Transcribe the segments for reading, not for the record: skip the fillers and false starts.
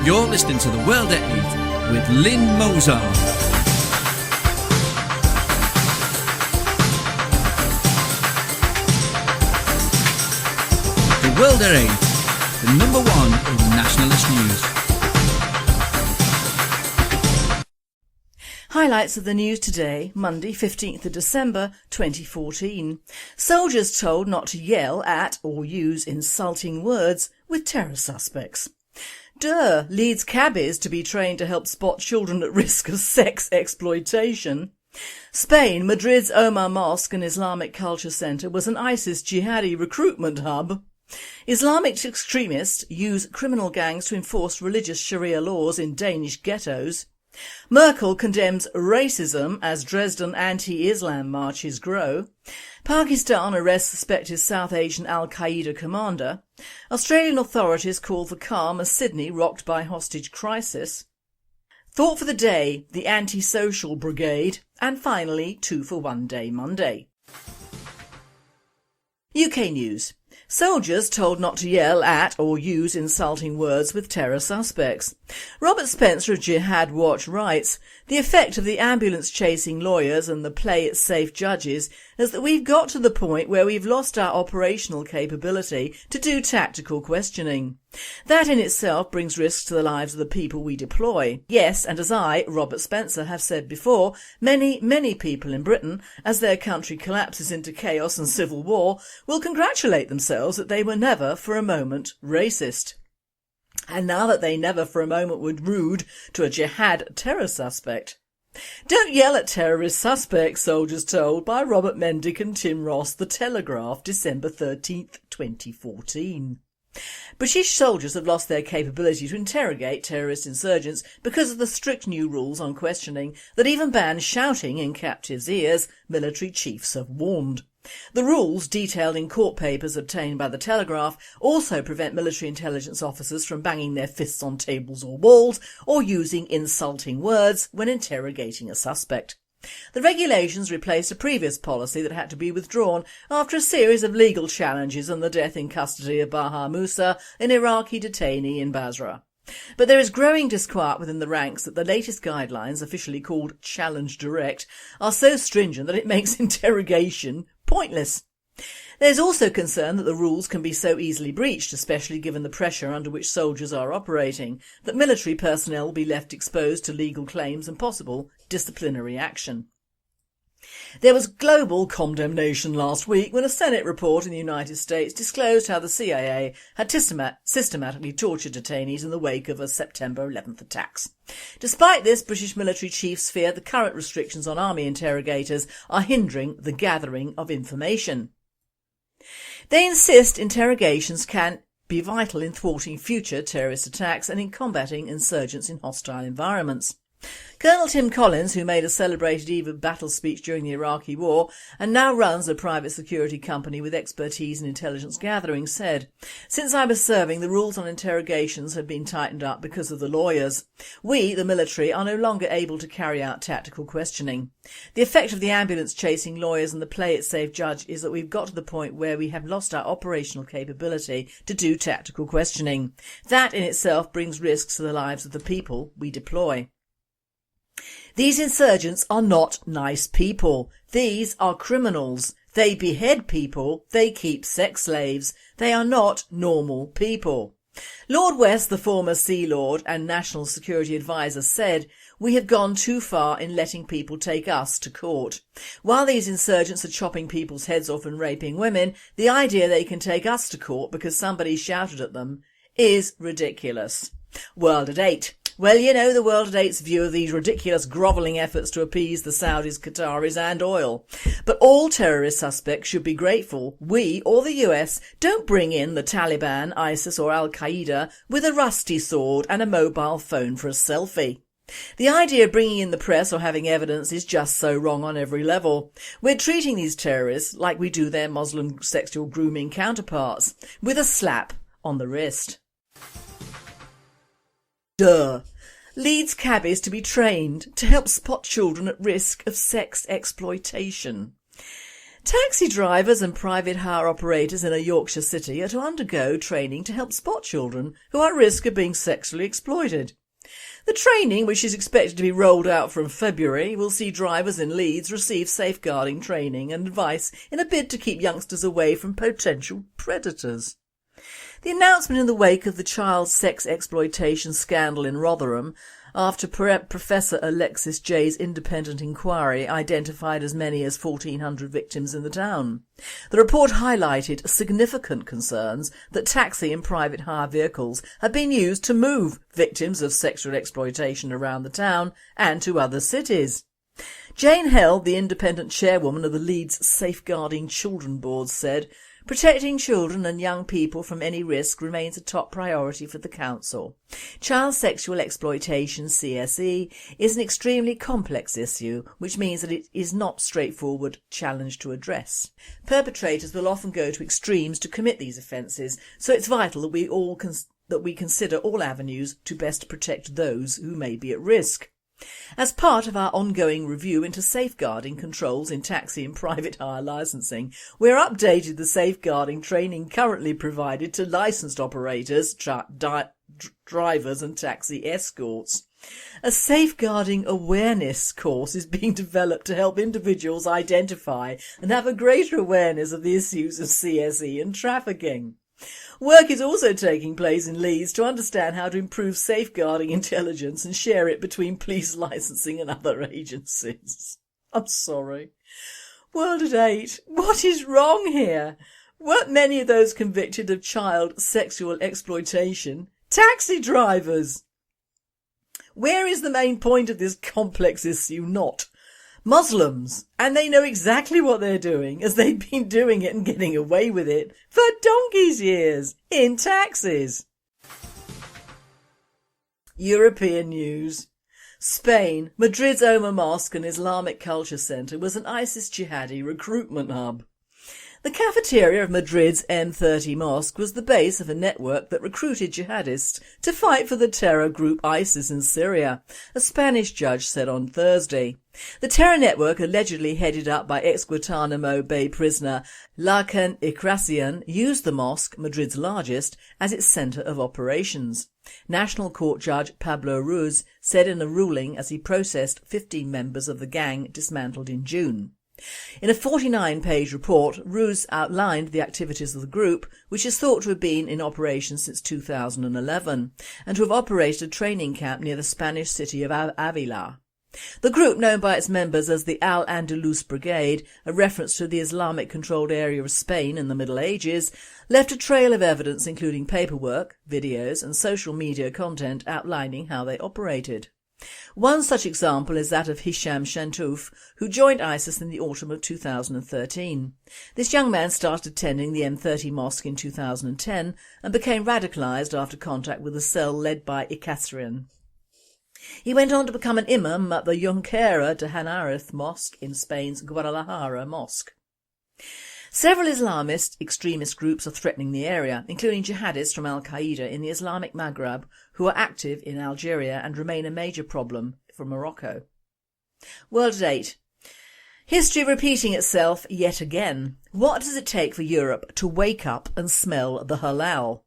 You're listening to The World at 8 with Lynn Mozart. The World at 8, the number one in nationalist news. Highlights of the news today, Monday 15th of December 2014. Soldiers told not to yell at or use insulting words with terror suspects. Leeds Cabbies to be trained to help spot children at risk of sex exploitation. Spain, Madrid's Omar Mosque and Islamic Culture Centre was an ISIS jihadi recruitment hub. Islamic extremists use criminal gangs to enforce religious Sharia laws in Danish ghettos. Merkel condemns racism as Dresden anti-Islam marches grow. Pakistan arrests suspected South Asian Al-Qaeda commander. Australian authorities call for calm as Sydney rocked by hostage crisis. Thought for the day, the anti-social brigade. And finally, 2 for 1 Day Monday. UK News. Soldiers told not to yell at or use insulting words with terror suspects. Robert Spencer of Jihad Watch writes, the effect of the ambulance-chasing lawyers and the play-it-safe judges is that we've got to the point where we've lost our operational capability to do tactical questioning. That in itself brings risks to the lives of the people we deploy. Yes, and as I, Robert Spencer, have said before, many people in Britain, as their country collapses into chaos and civil war, will congratulate themselves that they were never for a moment racist. And now that they never for a moment were rude to a jihad terror suspect. Don't yell at terrorist suspects, soldiers told by Robert Mendick and Tim Ross, The Telegraph, December 13th, 2014. British soldiers have lost their capability to interrogate terrorist insurgents because of the strict new rules on questioning that even ban shouting in captives' ears, military chiefs have warned. The rules, detailed in court papers obtained by The Telegraph, also prevent military intelligence officers from banging their fists on tables or walls or using insulting words when interrogating a suspect. The regulations replaced a previous policy that had to be withdrawn after a series of legal challenges and the death in custody of Baha Musa, an Iraqi detainee in Basra. But there is growing disquiet within the ranks that the latest guidelines, officially called Challenge Direct, are so stringent that it makes interrogation pointless. There is also concern that the rules can be so easily breached, especially given the pressure under which soldiers are operating, that military personnel will be left exposed to legal claims and possible disciplinary action. There was global condemnation last week when a Senate report in the United States disclosed how the CIA had systematically tortured detainees in the wake of a September 11th attacks. Despite this, British military chiefs fear the current restrictions on army interrogators are hindering the gathering of information. They insist interrogations can be vital in thwarting future terrorist attacks and in combating insurgents in hostile environments. Colonel Tim Collins, who made a celebrated eve of battle speech during the Iraqi war and now runs a private security company with expertise in intelligence gathering, said, "Since I was serving, the rules on interrogations have been tightened up because of the lawyers. We, the military, are no longer able to carry out tactical questioning. The effect of the ambulance-chasing lawyers and the play-it-safe judge is that we've got to the point where we have lost our operational capability to do tactical questioning. That in itself brings risks to the lives of the people we deploy." These insurgents are not nice people. These are criminals. They behead people. They keep sex slaves. They are not normal people. Lord West, the former Sea Lord and National Security Advisor, said, "We have gone too far in letting people take us to court. While these insurgents are chopping people's heads off and raping women, the idea they can take us to court because somebody shouted at them is ridiculous." World at 8. Well, you know the World at 8's view of these ridiculous grovelling efforts to appease the Saudis, Qataris and oil. But all terrorist suspects should be grateful we, or the US, don't bring in the Taliban, ISIS or Al-Qaeda with a rusty sword and a mobile phone for a selfie. The idea of bringing in the press or having evidence is just so wrong on every level. We're treating these terrorists like we do their Muslim sexual grooming counterparts, with a slap on the wrist. Leeds Cabbies to be trained to help spot children at risk of sex exploitation. Taxi drivers and private hire operators in a Yorkshire city are to undergo training to help spot children who are at risk of being sexually exploited. The training, which is expected to be rolled out from February, will see drivers in Leeds receive safeguarding training and advice in a bid to keep youngsters away from potential predators. The announcement in the wake of the child sex exploitation scandal in Rotherham, after Professor Alexis Jay's independent inquiry identified as many as 1,400 victims in the town. The report highlighted significant concerns that taxi and private hire vehicles have been used to move victims of sexual exploitation around the town and to other cities. Jane Held, the independent chairwoman of the Leeds Safeguarding Children Board, said, "Protecting children and young people from any risk remains a top priority for the Council. Child sexual exploitation, CSE, is an extremely complex issue, which means that it is not a straightforward challenge to address. Perpetrators will often go to extremes to commit these offences, so it's vital that we consider all avenues to best protect those who may be at risk. As part of our ongoing review into safeguarding controls in taxi and private hire licensing, we have updated the safeguarding training currently provided to licensed operators, drivers and taxi escorts. A safeguarding awareness course is being developed to help individuals identify and have a greater awareness of the issues of CSE and trafficking. Work is also taking place in Leeds to understand how to improve safeguarding intelligence and share it between police licensing and other agencies." I'm sorry. World at 8. What is wrong here? Weren't many of those convicted of child sexual exploitation taxi drivers? Where is the main point of this complex issue not? Muslims, and they know exactly what they're doing, as they've been doing it and getting away with it for donkey's years in taxis. European news. Spain, Madrid's Omar Mosque and Islamic Culture Centre was an ISIS jihadi recruitment hub. The cafeteria of Madrid's M30 Mosque was the base of a network that recruited jihadists to fight for the terror group ISIS in Syria, a Spanish judge said on Thursday. The terror network, allegedly headed up by ex-Guantanamo Bay prisoner Larkan Ikrasian, used the mosque, Madrid's largest, as its centre of operations. National Court Judge Pablo Ruz said in a ruling as he processed 15 members of the gang dismantled in June. In a 49-page report, Ruz outlined the activities of the group, which is thought to have been in operation since 2011 and to have operated a training camp near the Spanish city of Avila. The group, known by its members as the Al-Andalus Brigade, a reference to the Islamic-controlled area of Spain in the Middle Ages, left a trail of evidence including paperwork, videos and social media content outlining how they operated. One such example is that of Hisham Shantouf, who joined ISIS in the autumn of 2013. This young man started attending the M30 Mosque in 2010 and became radicalised after contact with a cell led by Iqasrian. He went on to become an imam at the Junquera de Hanareth Mosque in Spain's Guadalajara Mosque. Several Islamist extremist groups are threatening the area, including jihadists from Al-Qaeda in the Islamic Maghreb, who are active in Algeria and remain a major problem for Morocco. World at 8. History repeating itself yet again. What does it take for Europe to wake up and smell the halal?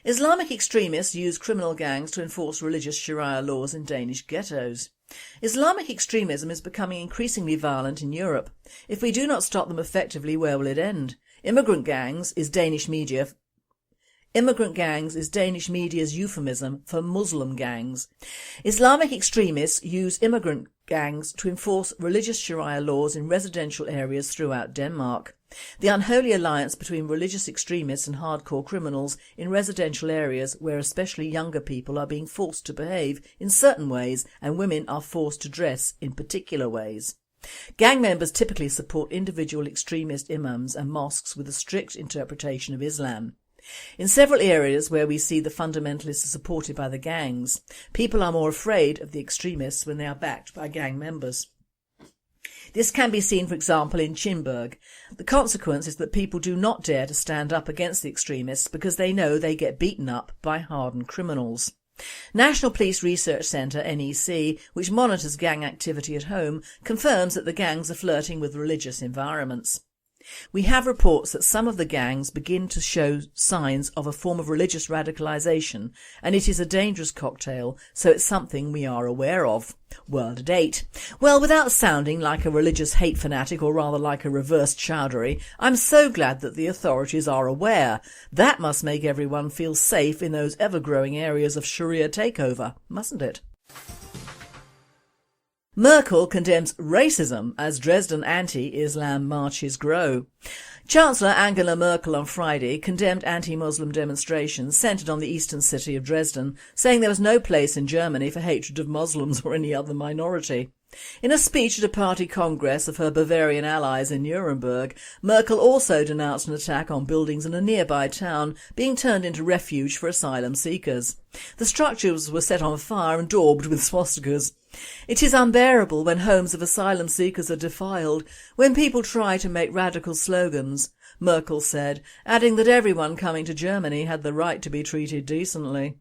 Islamic extremists use criminal gangs to enforce religious Sharia laws in Danish ghettos. Islamic extremism is becoming increasingly violent in Europe. If we do not stop them effectively, where will it end? Immigrant gangs is Danish media's euphemism for Muslim gangs. Islamic extremists use immigrant gangs to enforce religious Sharia laws in residential areas throughout Denmark. The unholy alliance between religious extremists and hardcore criminals in residential areas where especially younger people are being forced to behave in certain ways and women are forced to dress in particular ways. Gang members typically support individual extremist imams and mosques with a strict interpretation of Islam. In several areas where we see the fundamentalists are supported by the gangs, people are more afraid of the extremists when they are backed by gang members. This can be seen, for example, in Chinburg. The consequence is that people do not dare to stand up against the extremists because they know they get beaten up by hardened criminals. National Police Research Centre, NEC, which monitors gang activity at home, confirms that the gangs are flirting with religious environments. We have reports that some of the gangs begin to show signs of a form of religious radicalisation, and it is a dangerous cocktail, so it's something we are aware of. World at 8. Well, without sounding like a religious hate fanatic or rather like a reverse Chowdhury, I'm so glad that the authorities are aware. That must make everyone feel safe in those ever-growing areas of Sharia takeover, mustn't it? Merkel condemns racism as Dresden anti-Islam marches grow. Chancellor Angela Merkel on Friday condemned anti-Muslim demonstrations centred on the eastern city of Dresden, saying there was no place in Germany for hatred of Muslims or any other minority. In a speech at a party congress of her Bavarian allies in Nuremberg, Merkel also denounced an attack on buildings in a nearby town being turned into refuge for asylum seekers. The structures were set on fire and daubed with swastikas. It is unbearable when homes of asylum seekers are defiled, when people try to make radical slogans, Merkel said, adding that everyone coming to Germany had the right to be treated decently.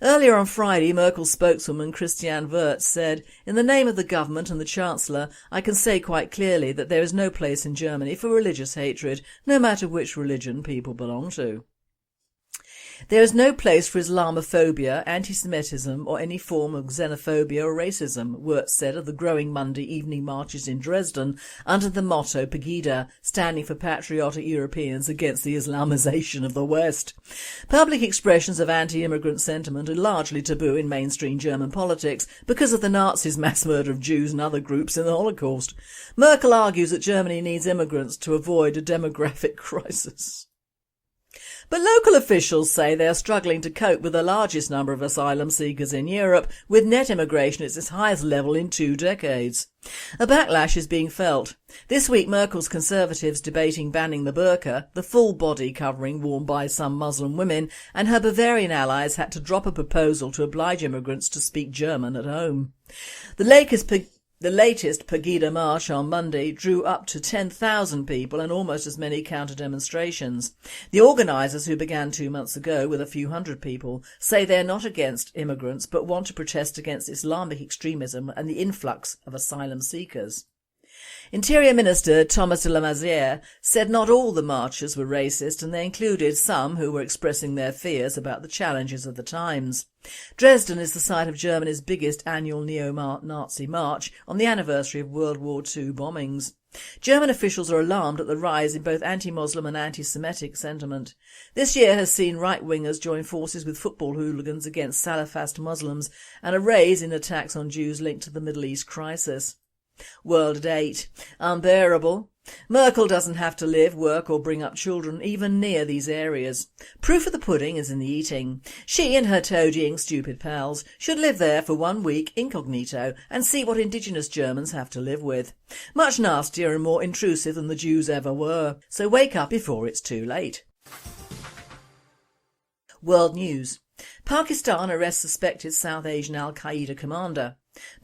Earlier on Friday, Merkel's spokeswoman Christiane Wirtz said, "In the name of the government and the Chancellor, I can say quite clearly that there is no place in Germany for religious hatred, no matter which religion people belong to." There is no place for Islamophobia, anti-Semitism or any form of xenophobia or racism, Wirtz said of the growing Monday evening marches in Dresden under the motto Pegida, standing for Patriotic Europeans Against the Islamization of the West. Public expressions of anti-immigrant sentiment are largely taboo in mainstream German politics because of the Nazis' mass murder of Jews and other groups in the Holocaust. Merkel argues that Germany needs immigrants to avoid a demographic crisis. But local officials say they are struggling to cope with the largest number of asylum seekers in Europe, with net immigration at its highest level in 2 decades. A backlash is being felt. This week Merkel's Conservatives debating banning the burqa, the full body covering worn by some Muslim women, and her Bavarian allies had to drop a proposal to oblige immigrants to speak German at home. The latest Pegida march on Monday drew up to 10,000 people and almost as many counter-demonstrations. The organisers, who began 2 months ago with a few hundred people, say they are not against immigrants but want to protest against Islamic extremism and the influx of asylum seekers. Interior Minister Thomas de la Maizière said not all the marchers were racist, and they included some who were expressing their fears about the challenges of the times. Dresden is the site of Germany's biggest annual neo-Nazi march on the anniversary of World War II bombings. German officials are alarmed at the rise in both anti-Muslim and anti-Semitic sentiment. This year has seen right-wingers join forces with football hooligans against Salafist Muslims and a rise in attacks on Jews linked to the Middle East crisis. World at 8. Unbearable. Merkel doesn't have to live, work or bring up children even near these areas. Proof of the pudding is in the eating. She and her toadying stupid pals should live there for 1 week incognito and see what indigenous Germans have to live with. Much nastier and more intrusive than the Jews ever were. So wake up before it's too late. World News. Pakistan arrests suspected South Asian Al-Qaeda commander.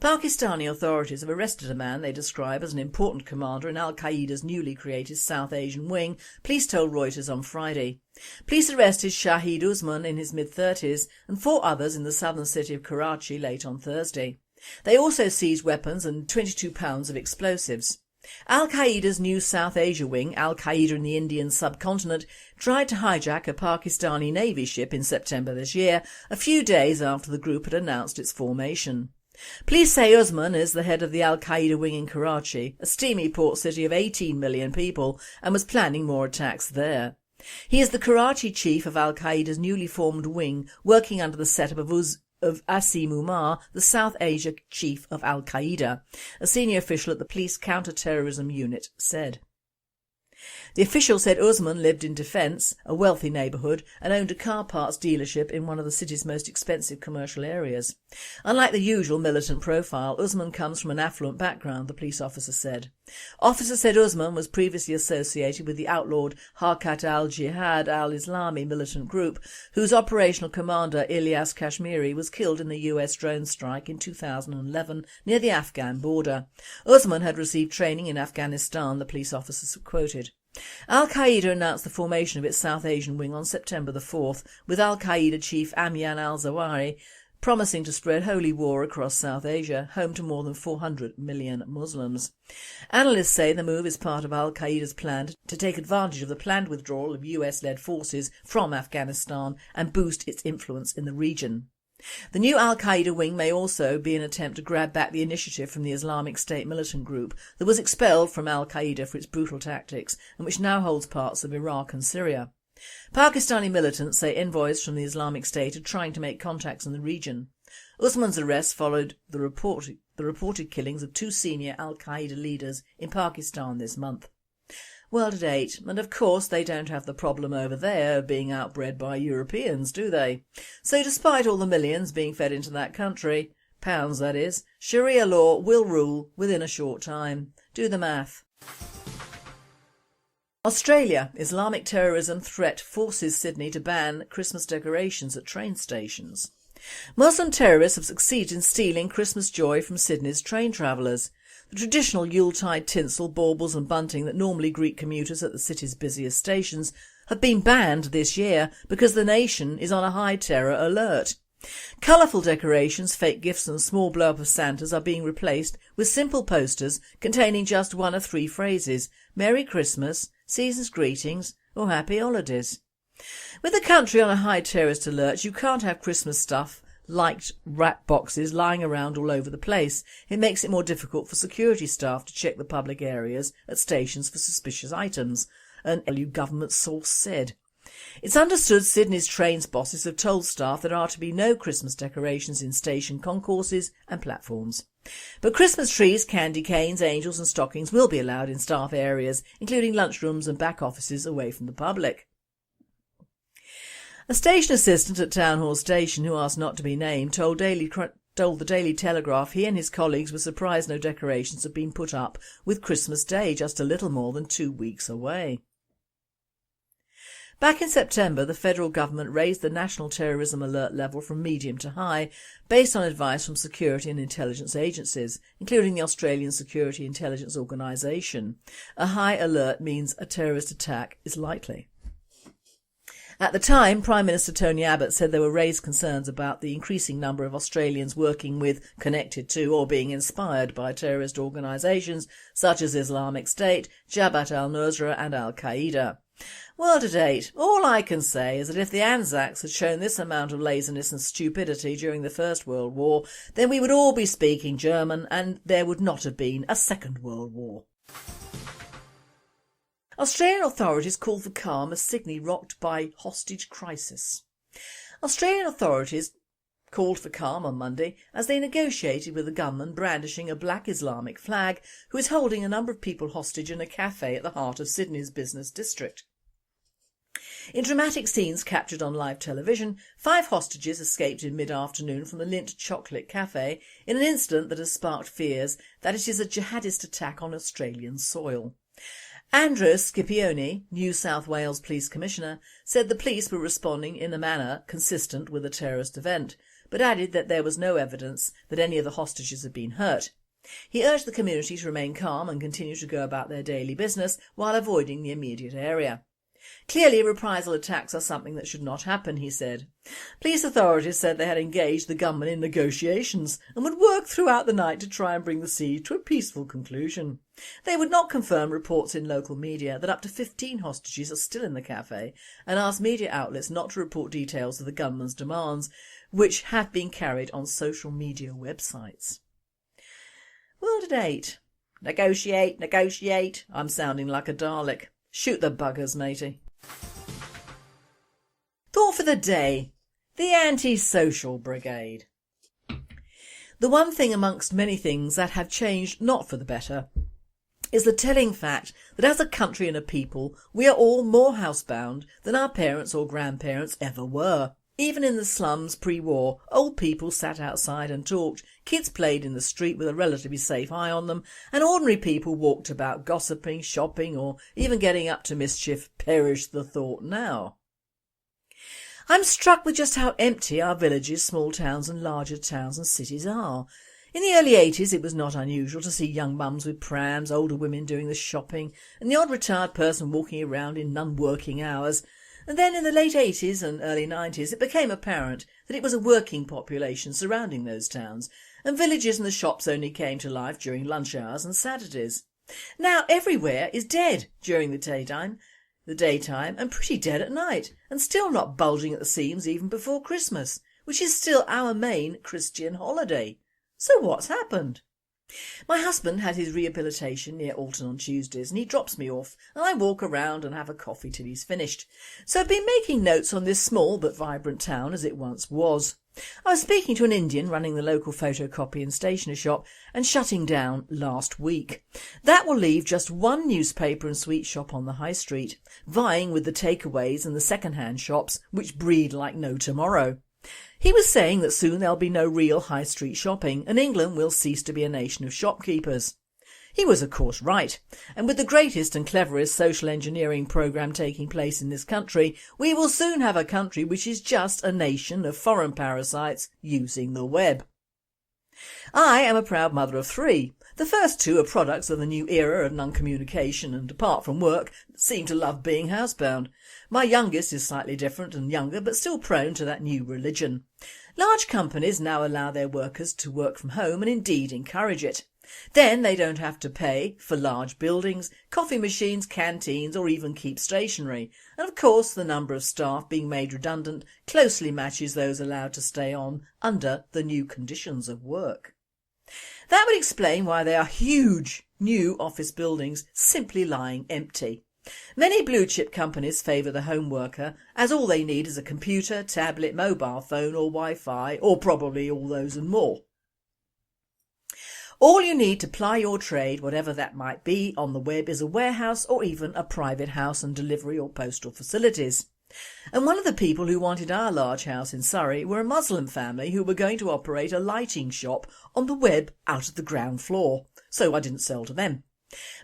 Pakistani authorities have arrested a man they describe as an important commander in Al-Qaeda's newly created South Asian wing, police told Reuters on Friday. Police arrested Shahid Usman in his mid-30s and 4 others in the southern city of Karachi late on Thursday. They also seized weapons and 22 pounds of explosives. Al-Qaeda's new South Asia wing, Al-Qaeda in the Indian subcontinent, tried to hijack a Pakistani Navy ship in September this year, a few days after the group had announced its formation. Police say Usman is the head of the Al-Qaeda wing in Karachi, a steamy port city of 18 million people, and was planning more attacks there. He is the Karachi chief of Al-Qaeda's newly formed wing, working under the setup of Asim Umar, the South Asia chief of Al-Qaeda, a senior official at the police counter-terrorism unit said. The official said Usman lived in Defence, a wealthy neighbourhood, and owned a car parts dealership in one of the city's most expensive commercial areas. Unlike the usual militant profile, Usman comes from an affluent background, the police officer said. Officer said Usman was previously associated with the outlawed Harkat al-Jihad al-Islami militant group, whose operational commander Ilyas Kashmiri was killed in the US drone strike in 2011 near the Afghan border. Usman had received training in Afghanistan, the police officer quoted. Al-Qaeda announced the formation of its South Asian wing on September the 4th, with Al-Qaeda chief Amyan al-Zawahiri promising to spread holy war across South Asia, home to more than 400 million Muslims. Analysts say the move is part of al-Qaeda's plan to take advantage of the planned withdrawal of US-led forces from Afghanistan and boost its influence in the region. The new al-Qaeda wing may also be an attempt to grab back the initiative from the Islamic State militant group that was expelled from al-Qaeda for its brutal tactics and which now holds parts of Iraq and Syria. Pakistani militants say envoys from the Islamic State are trying to make contacts in the region. Usman's arrest followed the reported killings of 2 senior al-Qaeda leaders in Pakistan this month. World at 8, and of course they don't have the problem over there of being outbred by Europeans, do they? So despite all the millions being fed into that country, pounds that is, Sharia law will rule within a short time. Do the math. Australia, Islamic terrorism threat forces Sydney to ban Christmas decorations at train stations. Muslim terrorists have succeeded in stealing Christmas joy from Sydney's train travellers. The traditional Yuletide tinsel, baubles and bunting that normally greet commuters at the city's busiest stations have been banned this year because the nation is on a high terror alert. Colourful decorations, fake gifts and small blow-up of Santas are being replaced with simple posters containing just 1 of 3 phrases: Merry Christmas, Season's Greetings or Happy Holidays. With the country on a high terrorist alert, you can't have Christmas stuff like wrap boxes lying around all over the place. It makes it more difficult for security staff to check the public areas at stations for suspicious items, an LU government source said. It's understood Sydney's trains bosses have told staff there are to be no Christmas decorations in station concourses and platforms. But Christmas trees, candy canes, angels and stockings will be allowed in staff areas, including lunchrooms and back offices away from the public. A station assistant at Town Hall Station, who asked not to be named, told the Daily Telegraph he and his colleagues were surprised no decorations had been put up with Christmas Day just a little more than 2 weeks away. Back in September, the federal government raised the national terrorism alert level from medium to high, based on advice from security and intelligence agencies, including the Australian Security Intelligence Organisation. A high alert means a terrorist attack is likely. At the time, Prime Minister Tony Abbott said there were raised concerns about the increasing number of Australians working with, connected to or being inspired by terrorist organisations such as Islamic State, Jabhat al-Nusra and al-Qaeda. World at 8, all I can say is that if the Anzacs had shown this amount of laziness and stupidity during the First World War, then we would all be speaking German and there would not have been a Second World War. Australian authorities called for calm as Sydney rocked by hostage crisis. Australian authorities called for calm on Monday as they negotiated with a gunman brandishing a black Islamic flag who is holding a number of people hostage in a cafe at the heart of Sydney's business district. In dramatic scenes captured on live television, 5 hostages escaped in mid-afternoon from the Lindt Chocolate Cafe in an incident that has sparked fears that it is a jihadist attack on Australian soil. Andrew Scipione, New South Wales Police Commissioner, said the police were responding in a manner consistent with a terrorist event, but added that there was no evidence that any of the hostages had been hurt. He urged the community to remain calm and continue to go about their daily business while avoiding the immediate area. Clearly, reprisal attacks are something that should not happen, he said. Police authorities said they had engaged the gunman in negotiations and would work throughout the night to try and bring the siege to a peaceful conclusion. They would not confirm reports in local media that up to 15 hostages are still in the cafe and asked media outlets not to report details of the gunman's demands, which have been carried on social media websites. World at 8. Negotiate, negotiate. I'm sounding like a Dalek. Shoot the buggers, matey. Thought for the day. The Anti-Social Brigade. The one thing amongst many things that have changed not for the better is the telling fact that as a country and a people we are all more housebound than our parents or grandparents ever were. Even in the slums pre-war, old people sat outside and talked, kids played in the street with a relatively safe eye on them, and ordinary people walked about gossiping, shopping or even getting up to mischief. Perish the thought now. I'm struck with just how empty our villages, small towns and larger towns and cities are. In the early 80s it was not unusual to see young mums with prams, older women doing the shopping and the odd retired person walking around in non-working hours. And then in the late 80s and early 90s it became apparent that it was a working population surrounding those towns, and villages and the shops only came to life during lunch hours and Saturdays. Now everywhere is dead during the daytime and pretty dead at night, and still not bulging at the seams even before Christmas, which is still our main Christian holiday. So what's happened? My husband had his rehabilitation near Alton on Tuesdays, and he drops me off and I walk around and have a coffee till he's finished. So I've been making notes on this small but vibrant town as it once was. I was speaking to an Indian running the local photocopy and stationery shop and shutting down last week. That will leave just one newspaper and sweet shop on the high street, vying with the takeaways and the second-hand shops which breed like no tomorrow. He was saying that soon there'll be no real high street shopping and England will cease to be a nation of shopkeepers. He was of course right, and with the greatest and cleverest social engineering programme taking place in this country, we will soon have a country which is just a nation of foreign parasites using the web. I am a proud mother of 3. The first 2 are products of the new era of non-communication and, apart from work, seem to love being housebound. My youngest is slightly different and younger, but still prone to that new religion. Large companies now allow their workers to work from home and indeed encourage it. Then they don't have to pay for large buildings, coffee machines, canteens or even keep stationery. And of course the number of staff being made redundant closely matches those allowed to stay on under the new conditions of work. That would explain why there are huge new office buildings simply lying empty. Many blue chip companies favour the home worker as all they need is a computer, tablet, mobile phone or Wi-Fi, or probably all those and more. All you need to ply your trade, whatever that might be, on the web is a warehouse or even a private house and delivery or postal facilities. And one of the people who wanted our large house in Surrey were a Muslim family who were going to operate a lighting shop on the web out of the ground floor, so I didn't sell to them.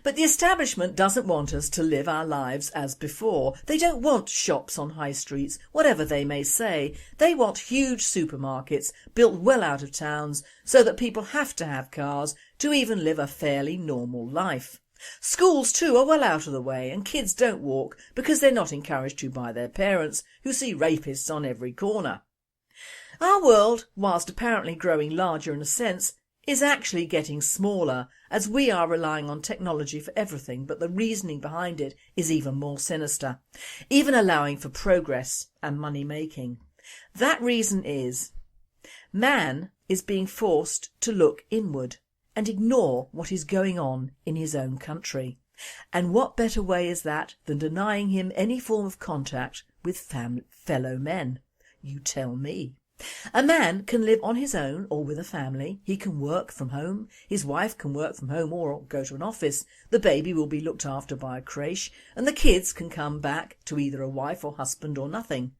But the establishment doesn't want us to live our lives as before. They don't want shops on high streets, whatever they may say. They want huge supermarkets built well out of towns so that people have to have cars to even live a fairly normal life. Schools too are well out of the way and kids don't walk because they're not encouraged to by their parents, who see rapists on every corner. Our world, whilst apparently growing larger in a sense, is actually getting smaller as we are relying on technology for everything, but the reasoning behind it is even more sinister, even allowing for progress and money making. That reason is man is being forced to look inward and ignore what is going on in his own country. And what better way is that than denying him any form of contact with fellow men? You tell me. A man can live on his own or with a family. He can work from home. His wife can work from home or go to an office. The baby will be looked after by a creche and the kids can come back to either a wife or husband or nothing.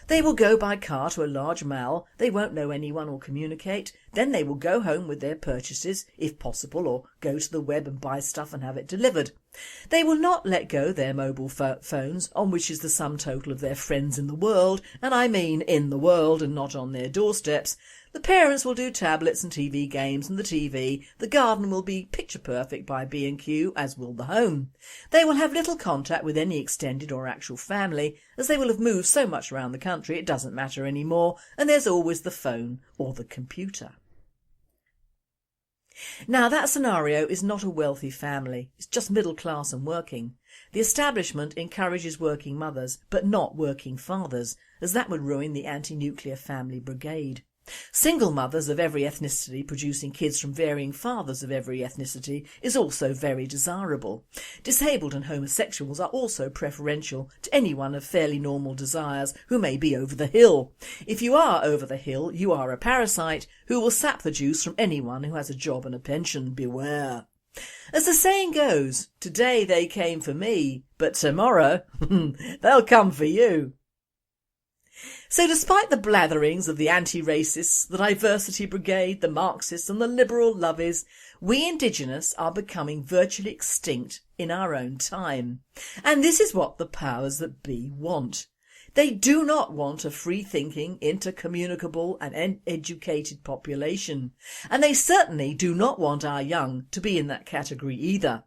They will go by car to a large mall. They won't know anyone or communicate. Then they will go home with their purchases, if possible, or go to the web and buy stuff and have it delivered. They will not let go their mobile phones, on which is the sum total of their friends in the world, and I mean in the world and not on their doorsteps. The parents will do tablets and TV games and the TV. The garden will be picture perfect by B&Q, as will the home. They will have little contact with any extended or actual family, as they will have moved so much around the country it doesn't matter anymore, and there's always the phone or the computer. Now that scenario is not a wealthy family, it's just middle class and working. The establishment encourages working mothers, but not working fathers, as that would ruin the anti-nuclear family brigade. Single mothers of every ethnicity producing kids from varying fathers of every ethnicity is also very desirable. Disabled and homosexuals are also preferential to anyone of fairly normal desires who may be over the hill. If you are over the hill, you are a parasite who will sap the juice from anyone who has a job and a pension. Beware. As the saying goes, today they came for me, but tomorrow they'll come for you. So despite the blatherings of the anti-racists, the diversity brigade, the Marxists and the liberal lovies, we Indigenous are becoming virtually extinct in our own time. And this is what the powers that be want. They do not want a free-thinking, intercommunicable and educated population. And they certainly do not want our young to be in that category either.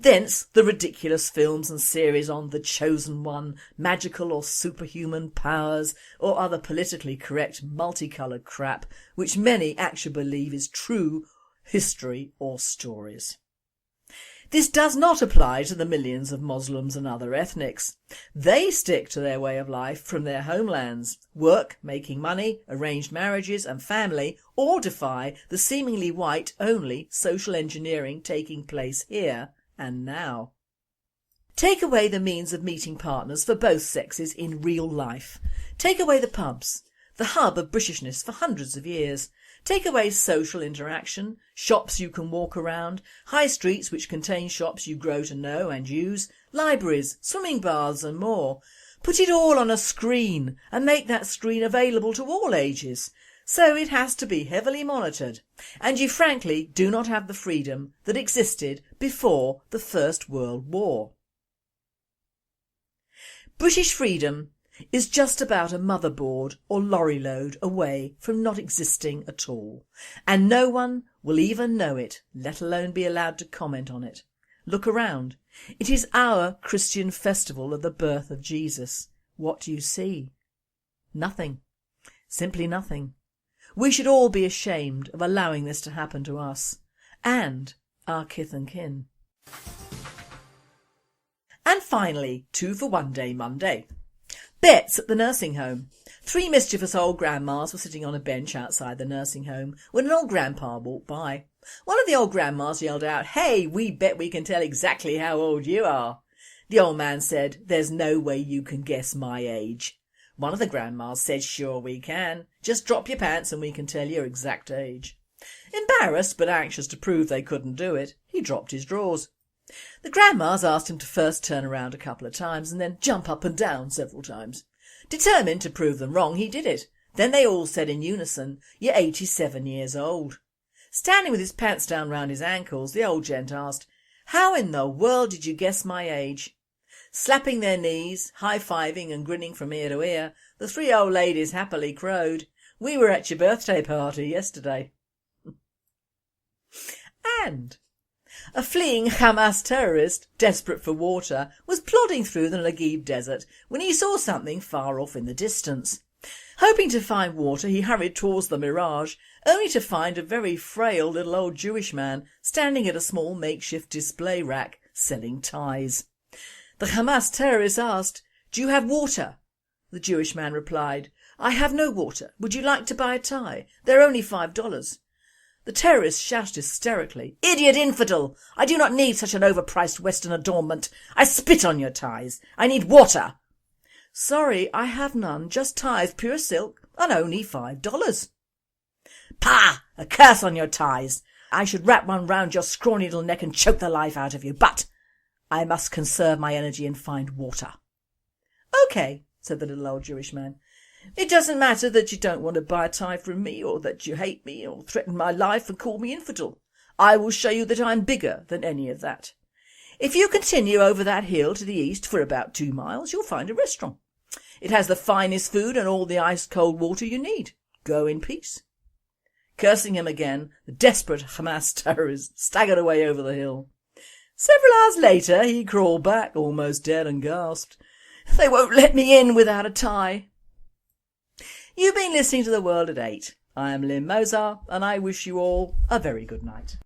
Thence the ridiculous films and series on the chosen one, magical or superhuman powers, or other politically correct multicoloured crap which many actually believe is true history or stories. This does not apply to the millions of Muslims and other ethnics. They stick to their way of life from their homelands. Work, making money, arranged marriages and family all defy the seemingly white-only social engineering taking place here and now. Take away the means of meeting partners for both sexes in real life. Take away the pubs, the hub of Britishness for hundreds of years. Take away social interaction, shops you can walk around, high streets which contain shops you grow to know and use, libraries, swimming baths and more. Put it all on a screen and make that screen available to all ages. So it has to be heavily monitored, and you frankly do not have the freedom that existed before the First World War. British freedom is just about a motherboard or lorry load away from not existing at all, and no one will even know it, let alone be allowed to comment on it. Look around. It is our Christian festival of the birth of Jesus. What do you see? Nothing. Simply nothing. We should all be ashamed of allowing this to happen to us and our kith and kin. And finally, 2 for 1 day Monday. Bets at the nursing home. 3 mischievous old grandmas were sitting on a bench outside the nursing home when an old grandpa walked by. One of the old grandmas yelled out, "Hey, we bet we can tell exactly how old you are." The old man said, "There's no way you can guess my age." One of the grandmas said, "Sure we can. Just drop your pants and we can tell your exact age." Embarrassed but anxious to prove they couldn't do it, he dropped his drawers. The grandmas asked him to first turn around a couple of times and then jump up and down several times. Determined to prove them wrong, he did it. Then they all said in unison, "You're 87 years old." Standing with his pants down round his ankles, the old gent asked, "How in the world did you guess my age?" Slapping their knees, high-fiving and grinning from ear to ear, the 3 old ladies happily crowed, "We were at your birthday party yesterday." And a fleeing Hamas terrorist, desperate for water, was plodding through the Negev desert when he saw something far off in the distance. Hoping to find water, he hurried towards the mirage, only to find a very frail little old Jewish man standing at a small makeshift display rack selling ties. The Hamas terrorist asked, "Do you have water?" The Jewish man replied, "I have no water. Would you like to buy a tie? They're only $5. The terrorist shouted hysterically, "Idiot infidel! I do not need such an overpriced Western adornment. I spit on your ties. I need water." "Sorry, I have none. Just ties, pure silk, and only $5. "Pah! A curse on your ties. I should wrap one round your scrawny little neck and choke the life out of you, but I must conserve my energy and find water." "OK," said the little old Jewish man. "It doesn't matter that you don't want to buy a tie from me, or that you hate me, or threaten my life and call me infidel. I will show you that I'm bigger than any of that. If you continue over that hill to the east for about 2 miles, you'll find a restaurant. It has the finest food and all the ice-cold water you need. Go in peace." Cursing him again, the desperate Hamas terrorist staggered away over the hill. Several hours later, he crawled back, almost dead, and gasped, "They won't let me in without a tie." You've been listening to The World at 8. I am Lynn Mozart, and I wish you all a very good night.